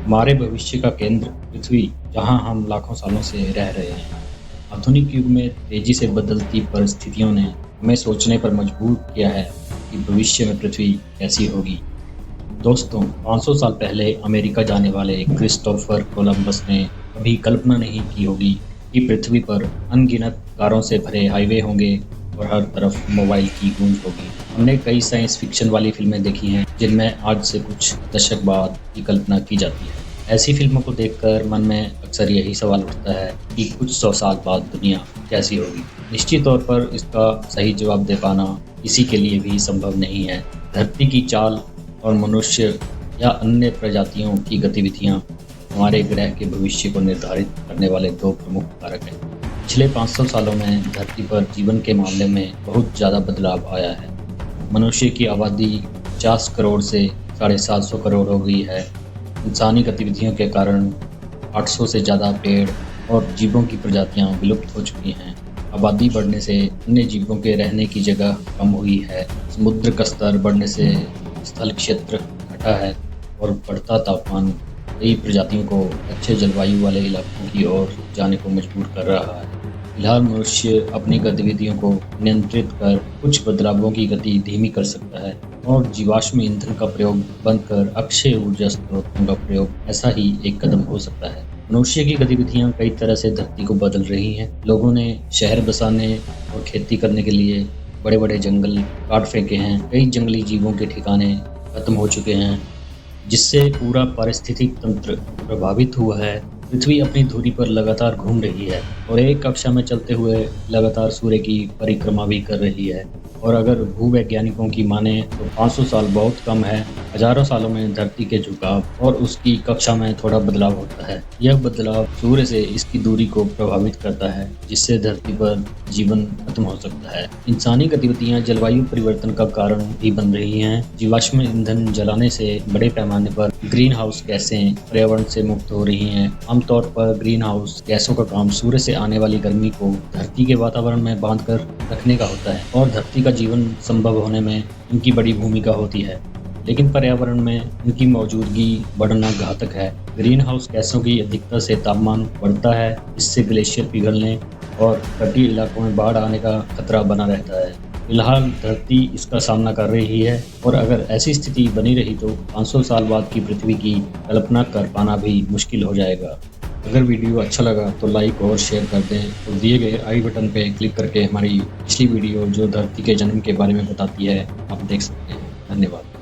हमारे भविष्य का केंद्र पृथ्वी, जहां हम लाखों सालों से रह रहे हैं। आधुनिक युग में तेजी से बदलती परिस्थितियों ने हमें सोचने पर मजबूर किया है कि भविष्य में पृथ्वी कैसी होगी। दोस्तों, 500 साल पहले अमेरिका जाने वाले क्रिस्टोफर कोलंबस ने कभी कल्पना नहीं की होगी कि पृथ्वी पर अनगिनत कारों से भरे हाईवे होंगे और हर तरफ मोबाइल की गूंज होगी। हमने कई साइंस फिक्शन वाली फिल्में देखी हैं जिनमें आज से कुछ दशक बाद की कल्पना की जाती है। ऐसी फिल्मों को देखकर मन में अक्सर यही सवाल उठता है कि कुछ 100 साल बाद दुनिया कैसी होगी। निश्चित तौर पर इसका सही जवाब दे पाना किसी के लिए भी संभव नहीं है। धरती की चाल और मनुष्य या अन्य प्रजातियों की गतिविधियां हमारे ग्रह के भविष्य को निर्धारित करने वाले दो प्रमुख कारक हैं। पिछले 500 सालों में धरती पर जीवन के मामले में बहुत ज़्यादा बदलाव आया है। मनुष्य की आबादी 50 करोड़ से 750 करोड़ हो गई है। इंसानी गतिविधियों के कारण 800 से ज़्यादा पेड़ और जीवों की प्रजातियां विलुप्त हो चुकी हैं। आबादी बढ़ने से अन्य जीवों के रहने की जगह कम हुई है। समुद्र का स्तर बढ़ने से स्थल क्षेत्र घटा है और बढ़ता तापमान कई प्रजातियों को अच्छे जलवायु वाले इलाकों की ओर जाने को मजबूर कर रहा है। फिलहाल मनुष्य अपनी गतिविधियों को नियंत्रित कर कुछ बदलावों की गति धीमी कर सकता है और जीवाश्म ईंधन का प्रयोग बंद कर अक्षय ऊर्जा स्रोतों का प्रयोग ऐसा ही एक कदम हो सकता है। मनुष्य की गतिविधियां कई तरह से धरती को बदल रही हैं। लोगों ने शहर बसाने और खेती करने के लिए बड़े बड़े जंगल काट फेंके हैं। कई जंगली जीवों के ठिकाने खत्म हो चुके हैं, जिससे पूरा पारिस्थितिक तंत्र प्रभावित हुआ है। पृथ्वी अपनी धुरी पर लगातार घूम रही है और एक कक्षा में चलते हुए लगातार सूर्य की परिक्रमा भी कर रही है। और अगर भूवैज्ञानिकों की माने तो 500 साल बहुत कम है। हजारों सालों में धरती के झुकाव और उसकी कक्षा में थोड़ा बदलाव होता है। यह बदलाव सूर्य से इसकी दूरी को प्रभावित करता है, जिससे धरती पर जीवन खत्म हो सकता है। इंसानी गतिविधियां जलवायु परिवर्तन का कारण भी बन रही हैं। जीवाश्म ईंधन जलाने से बड़े पैमाने पर ग्रीन हाउस गैसें पर्यावरण से मुक्त हो रही हैं। आमतौर पर ग्रीन हाउस गैसों का काम सूर्य से आने वाली गर्मी को धरती के वातावरण में बांध कर रखने का होता है और धरती का जीवन संभव होने में इनकी बड़ी भूमिका होती है। लेकिन पर्यावरण में इनकी मौजूदगी बढ़ना घातक है। ग्रीन हाउस गैसों की अधिकता से तापमान बढ़ता है, इससे ग्लेशियर पिघलने और तटीय इलाकों में बाढ़ आने का खतरा बना रहता है। फिलहाल धरती इसका सामना कर रही है और अगर ऐसी स्थिति बनी रही तो 500 साल बाद की पृथ्वी की कल्पना कर पाना भी मुश्किल हो जाएगा। अगर वीडियो अच्छा लगा तो लाइक और शेयर कर दें और दिए गए आई बटन पे क्लिक करके हमारी पिछली वीडियो जो धरती के जन्म के बारे में बताती है आप देख सकते हैं। धन्यवाद।